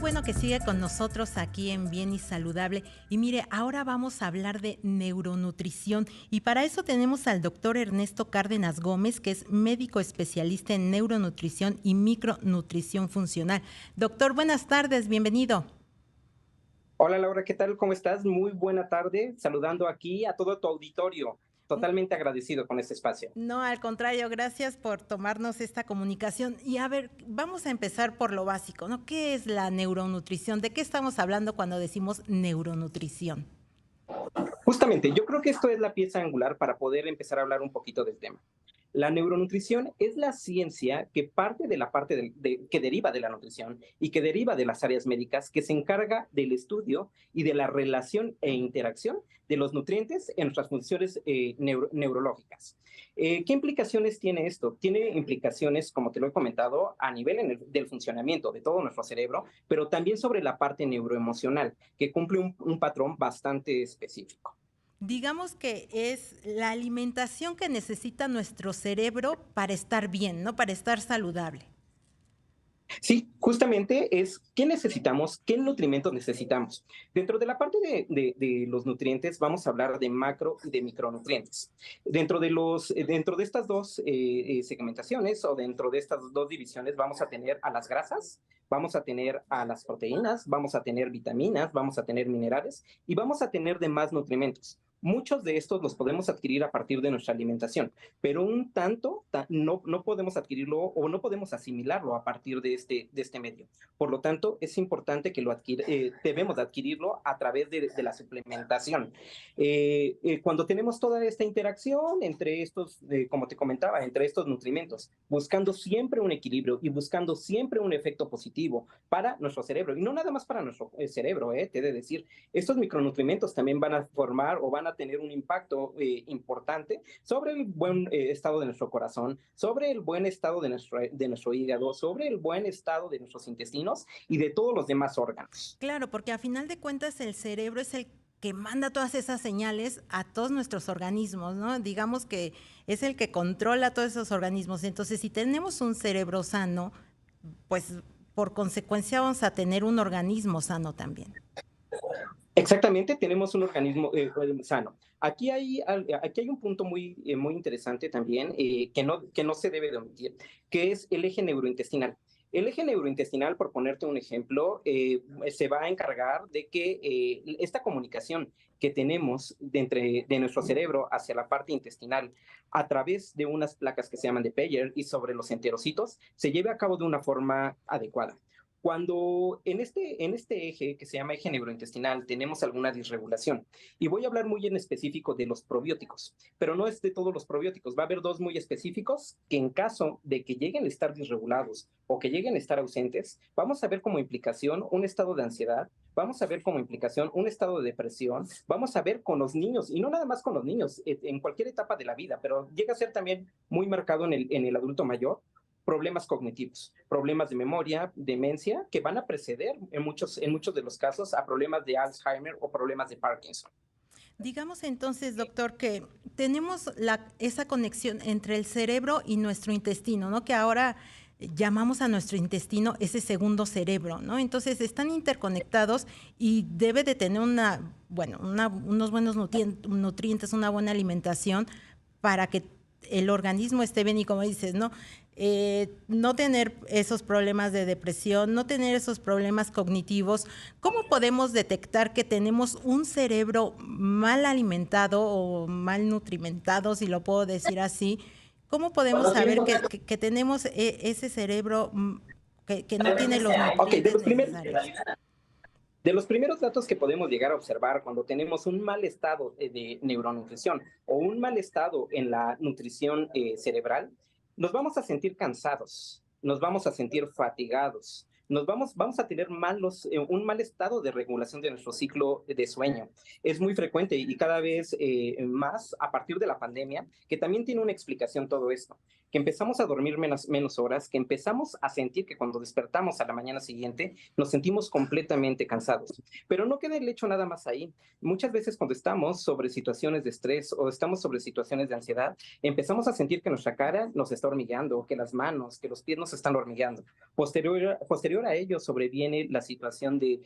bueno que sigue con nosotros aquí en Bien y Saludable. Y mire, ahora vamos a hablar de neuronutrición. Y para eso tenemos al doctor Ernesto Cárdenas Gómez, que es médico especialista en neuronutrición y micronutrición funcional. Doctor, buenas tardes, bienvenido. Hola Laura, ¿qué tal? ¿Cómo estás? Muy buena tarde, saludando aquí a todo tu auditorio. Totalmente agradecido con este espacio. No, al contrario, gracias por tomarnos esta comunicación. Y a ver, vamos a empezar por lo básico, ¿no? ¿Qué es la neuronutrición? ¿De qué estamos hablando cuando decimos neuronutrición? Justamente, yo creo que esto es la pieza angular para poder empezar a hablar un poquito del tema. La neuronutrición es la ciencia que parte de la parte que deriva de la nutrición y que deriva de las áreas médicas, que se encarga del estudio y de la relación e interacción de los nutrientes en nuestras funciones neurológicas. ¿Qué implicaciones tiene esto? Tiene implicaciones, como te lo he comentado, a nivel del funcionamiento de todo nuestro cerebro, pero también sobre la parte neuroemocional, que cumple un patrón bastante específico. Digamos que es la alimentación que necesita nuestro cerebro para estar bien, ¿no? Para estar saludable. Sí, justamente es qué necesitamos, qué nutrimentos necesitamos. Dentro de la parte de los nutrientes vamos a hablar de macro y de micronutrientes. Dentro de estas dos segmentaciones o dentro de estas dos divisiones vamos a tener a las grasas, vamos a tener a las proteínas, vamos a tener vitaminas, vamos a tener minerales y vamos a tener demás nutrimentos. Muchos de estos los podemos adquirir a partir de nuestra alimentación, pero un tanto no podemos adquirirlo o no podemos asimilarlo a partir de este medio. Por lo tanto, es importante que debemos de adquirirlo a través de la suplementación. Cuando tenemos toda esta interacción entre estos, como te comentaba, entre estos nutrimentos, buscando siempre un equilibrio y buscando siempre un efecto positivo para nuestro cerebro, y no nada más para nuestro cerebro, te he de decir, estos micronutrientes también van a formar o van a tener un impacto importante sobre el buen estado de nuestro corazón, sobre el buen estado de nuestro hígado, sobre el buen estado de nuestros intestinos y de todos los demás órganos. Claro, porque a final de cuentas el cerebro es el que manda todas esas señales a todos nuestros organismos, ¿no? Digamos que es el que controla todos esos organismos. Entonces, si tenemos un cerebro sano, pues por consecuencia vamos a tener un organismo sano también. Exactamente, tenemos un organismo sano. Aquí hay un punto muy interesante también que no se debe de omitir, que es el eje neurointestinal. El eje neurointestinal, por ponerte un ejemplo, se va a encargar de que esta comunicación que tenemos de nuestro cerebro hacia la parte intestinal a través de unas placas que se llaman de Peyer y sobre los enterocitos se lleve a cabo de una forma adecuada. Cuando en este eje que se llama eje neurointestinal tenemos alguna disregulación, y voy a hablar muy en específico de los probióticos, pero no es de todos los probióticos, va a haber dos muy específicos que en caso de que lleguen a estar disregulados o que lleguen a estar ausentes, vamos a ver como implicación un estado de ansiedad, vamos a ver como implicación un estado de depresión, vamos a ver con los niños, y no nada más con los niños, en cualquier etapa de la vida, pero llega a ser también muy marcado en el adulto mayor, problemas cognitivos, problemas de memoria, demencia, que van a preceder en muchos de los casos a problemas de Alzheimer o problemas de Parkinson. Digamos entonces, doctor, que tenemos esa conexión entre el cerebro y nuestro intestino, ¿no? Que ahora llamamos a nuestro intestino ese segundo cerebro, ¿no? Entonces están interconectados y debe de tener unos buenos nutrientes, una buena alimentación para que el organismo esté bien y como dices, ¿no? No tener esos problemas de depresión, no tener esos problemas cognitivos. ¿Cómo podemos detectar que tenemos un cerebro mal alimentado o mal nutrimentado, si lo puedo decir así? ¿Cómo podemos saber que tenemos ese cerebro que no tiene los Ok, nutrientes necesarios? de los primeros datos que podemos llegar a observar cuando tenemos un mal estado de neuronutrición o un mal estado en la nutrición cerebral, nos vamos a sentir cansados, nos vamos a sentir fatigados, vamos a tener un mal estado de regulación de nuestro ciclo de sueño. Es muy frecuente y cada vez más a partir de la pandemia, que también tiene una explicación todo esto. que empezamos a dormir menos horas, que empezamos a sentir que cuando despertamos a la mañana siguiente nos sentimos completamente cansados. Pero no queda el hecho nada más ahí. Muchas veces cuando estamos sobre situaciones de estrés o estamos sobre situaciones de ansiedad, empezamos a sentir que nuestra cara nos está hormigueando, que las manos, que los pies nos están hormigueando. Posterior a ello sobreviene la situación de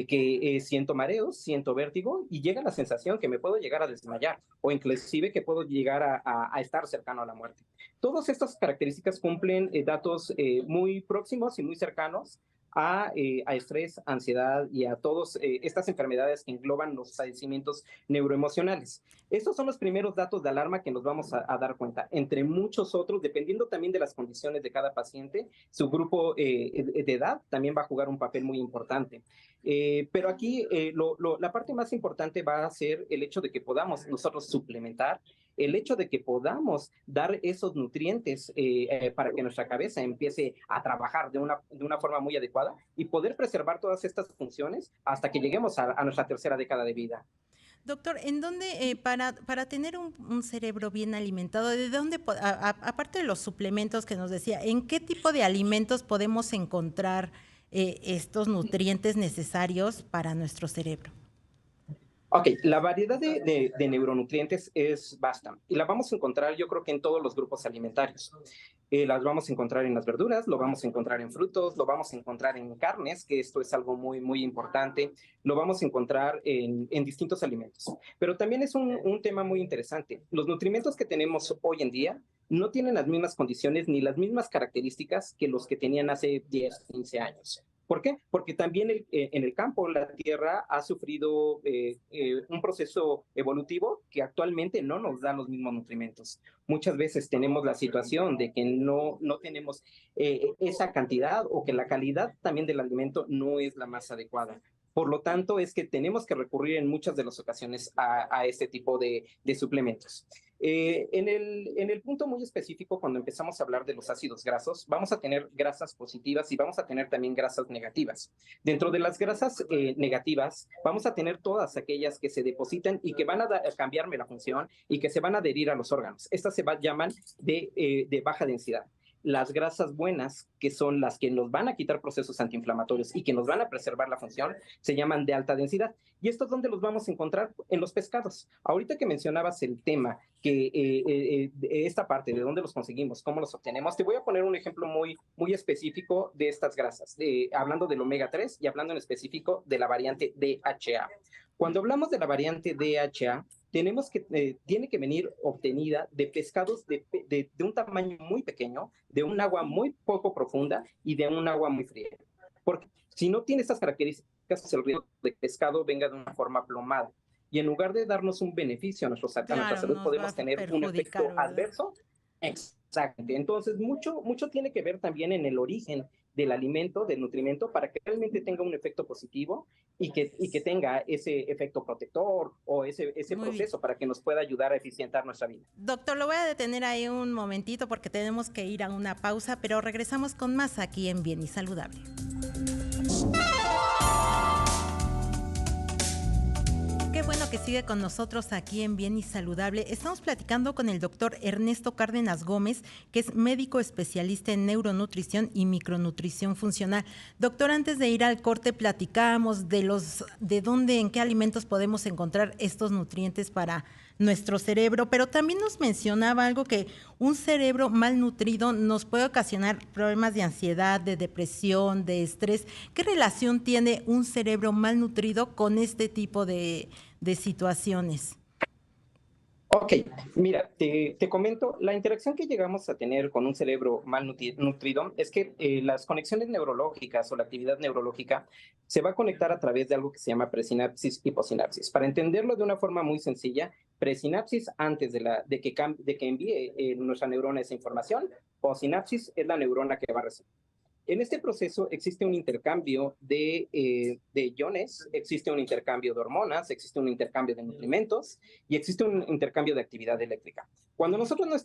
que siento mareos, siento vértigo y llega la sensación que me puedo llegar a desmayar o inclusive que puedo llegar a estar cercano a la muerte. Todas estas características cumplen datos muy próximos y muy cercanos a estrés, ansiedad y a todas estas enfermedades que engloban los padecimientos neuroemocionales. Estos son los primeros datos de alarma que nos vamos a dar cuenta, entre muchos otros, dependiendo también de las condiciones de cada paciente, su grupo de edad también va a jugar un papel muy importante. Pero aquí la parte más importante va a ser el hecho de que podamos nosotros suplementar, el hecho de que podamos dar esos nutrientes para que nuestra cabeza empiece a trabajar de una forma muy adecuada y poder preservar todas estas funciones hasta que lleguemos a nuestra tercera década de vida. Doctor, ¿en dónde, para tener un cerebro bien alimentado, de dónde, aparte de los suplementos que nos decía, en qué tipo de alimentos podemos encontrar estos nutrientes necesarios para nuestro cerebro? Ok, la variedad de neuronutrientes es vasta y la vamos a encontrar yo creo que en todos los grupos alimentarios. Las vamos a encontrar en las verduras, lo vamos a encontrar en frutos, lo vamos a encontrar en carnes, que esto es algo muy, muy importante, lo vamos a encontrar en distintos alimentos. Pero también es un tema muy interesante. Los nutrimentos que tenemos hoy en día no tienen las mismas condiciones ni las mismas características que los que tenían hace 10, 15 años. ¿Por qué? Porque también en el campo la Tierra ha sufrido un proceso evolutivo que actualmente no nos da los mismos nutrimentos. Muchas veces tenemos la situación de que no tenemos esa cantidad o que la calidad también del alimento no es la más adecuada. Por lo tanto, es que tenemos que recurrir en muchas de las ocasiones a este tipo de suplementos. En el punto muy específico, cuando empezamos a hablar de los ácidos grasos, vamos a tener grasas positivas y vamos a tener también grasas negativas. Dentro de las grasas negativas, vamos a tener todas aquellas que se depositan y que van a cambiarme la función y que se van a adherir a los órganos. Estas se llaman de baja densidad. Las grasas buenas, que son las que nos van a quitar procesos antiinflamatorios y que nos van a preservar la función, se llaman de alta densidad. ¿Y esto es donde los vamos a encontrar? En los pescados. Ahorita que mencionabas el tema, que esta parte, de dónde los conseguimos, cómo los obtenemos, te voy a poner un ejemplo muy, muy específico de estas grasas, hablando del omega 3 y hablando en específico de la variante DHA. Cuando hablamos de la variante DHA, tiene que venir obtenida de pescados de un tamaño muy pequeño, de un agua muy poco profunda y de un agua muy fría. Porque si no tiene estas características, el riesgo de pescado venga de una forma plomada. Y en lugar de darnos un beneficio a nuestra salud, podemos tener un efecto adverso. Exactamente. Entonces, mucho tiene que ver también en el origen del alimento, del nutrimento, para que realmente tenga un efecto positivo y que tenga ese efecto protector o ese proceso para que nos pueda ayudar a eficientar nuestra vida. Doctor, lo voy a detener ahí un momentito porque tenemos que ir a una pausa, pero regresamos con más aquí en Bien y Saludable. Qué bueno que sigue con nosotros aquí en Bien y Saludable. Estamos platicando con el doctor Ernesto Cárdenas Gómez, que es médico especialista en neuronutrición y micronutrición funcional. Doctor, antes de ir al corte platicábamos de dónde, en qué alimentos podemos encontrar estos nutrientes para nuestro cerebro, pero también nos mencionaba algo, que un cerebro malnutrido nos puede ocasionar problemas de ansiedad, de depresión, de estrés. ¿Qué relación tiene un cerebro malnutrido con este tipo de situaciones? Ok, mira, te comento, la interacción que llegamos a tener con un cerebro mal nutrido es que las conexiones neurológicas o la actividad neurológica se va a conectar a través de algo que se llama presinapsis y possinapsis. Para entenderlo de una forma muy sencilla, presinapsis antes de que envíe nuestra neurona esa información, possinapsis es la neurona que va a recibir. En este proceso existe un intercambio de iones, existe un intercambio de hormonas, existe un intercambio de nutrimentos y existe un intercambio de actividad eléctrica. Cuando nosotros no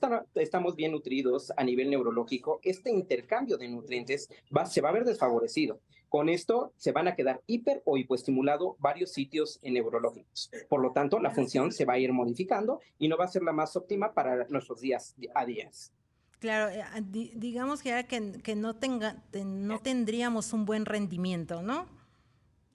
estamos bien nutridos a nivel neurológico, este intercambio de nutrientes se va a ver desfavorecido. Con esto se van a quedar hiper o hipoestimulados varios sitios neurológicos. Por lo tanto, la función se va a ir modificando y no va a ser la más óptima para nuestros días a días. Claro, digamos que no tendríamos un buen rendimiento, ¿no?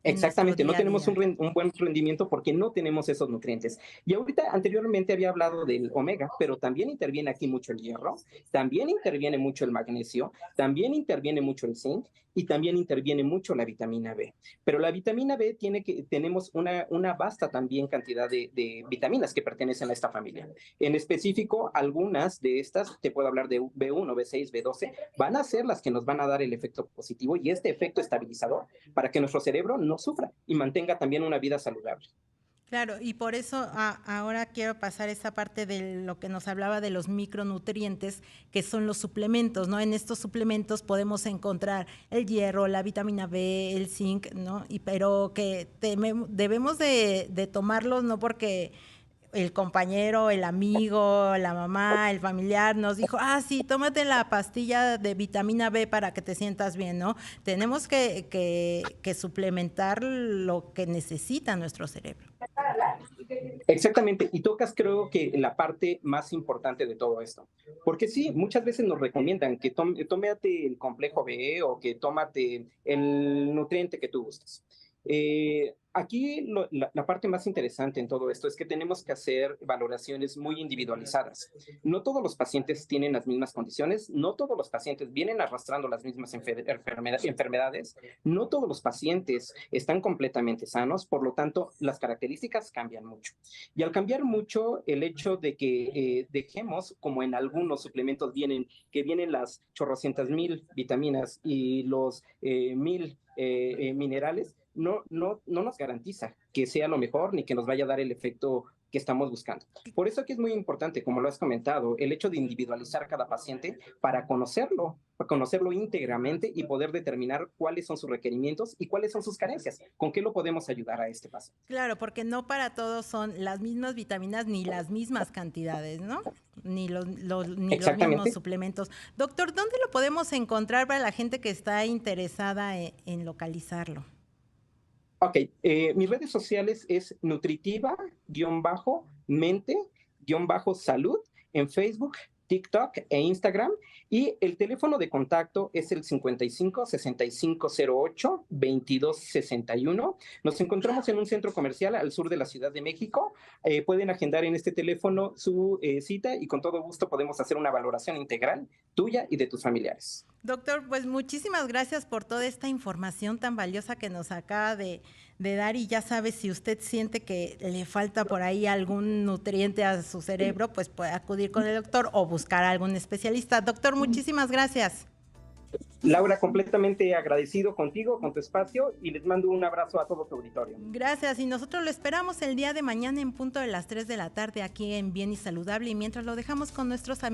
En nuestro Exactamente, no día a tenemos día. un buen rendimiento porque no tenemos esos nutrientes. Y ahorita anteriormente había hablado del omega, pero también interviene aquí mucho el hierro, también interviene mucho el magnesio, también interviene mucho el zinc y también interviene mucho la vitamina B. Pero la vitamina B tenemos una vasta también cantidad de vitaminas que pertenecen a esta familia. En específico, algunas de estas, te puedo hablar de B1, B6, B12, van a ser las que nos van a dar el efecto positivo y este efecto estabilizador para que nuestro cerebro no sufra y mantenga también una vida saludable. Claro, y por eso ahora quiero pasar esa parte de lo que nos hablaba de los micronutrientes, que son los suplementos, ¿no? En estos suplementos podemos encontrar el hierro, la vitamina B, el zinc, ¿no? Pero que debemos de tomarlos no porque el compañero, el amigo, la mamá, el familiar nos dijo, sí, tómate la pastilla de vitamina B para que te sientas bien, ¿no? Tenemos que suplementar lo que necesita nuestro cerebro. Exactamente, y tocas creo que la parte más importante de todo esto, porque sí, muchas veces nos recomiendan que tómate el complejo B o que tómate el nutriente que tú gustes. Aquí la parte más interesante en todo esto es que tenemos que hacer valoraciones muy individualizadas. No todos los pacientes tienen las mismas condiciones, no todos los pacientes vienen arrastrando las mismas enfermedades, no todos los pacientes están completamente sanos, por lo tanto, las características cambian mucho. Y al cambiar mucho, el hecho de que dejemos, como en algunos suplementos que vienen las chorrocientas mil vitaminas y los mil minerales, no nos garantiza que sea lo mejor ni que nos vaya a dar el efecto que estamos buscando. Por eso aquí es muy importante, como lo has comentado, el hecho de individualizar cada paciente para conocerlo íntegramente y poder determinar cuáles son sus requerimientos y cuáles son sus carencias, con qué lo podemos ayudar a este paciente. Claro, porque no para todos son las mismas vitaminas ni las mismas cantidades, ¿no? Ni los mismos Exactamente. suplementos. Doctor, ¿dónde lo podemos encontrar para la gente que está interesada en localizarlo? Ok, mis redes sociales es nutritiva-mente-salud en Facebook, TikTok e Instagram. Y el teléfono de contacto es el 55 6508 2261. Nos encontramos en un centro comercial al sur de la Ciudad de México. Pueden agendar en este teléfono su cita y con todo gusto podemos hacer una valoración integral tuya y de tus familiares. Doctor, pues muchísimas gracias por toda esta información tan valiosa que nos acaba de dar y ya sabe, si usted siente que le falta por ahí algún nutriente a su cerebro, pues puede acudir con el doctor o buscar a algún especialista. Doctor, muchísimas gracias. Laura, completamente agradecido contigo, con tu espacio y les mando un abrazo a todo tu auditorio. Gracias, y nosotros lo esperamos el día de mañana en punto de las 3 de la tarde aquí en Bien y Saludable, y mientras lo dejamos con nuestros amigos.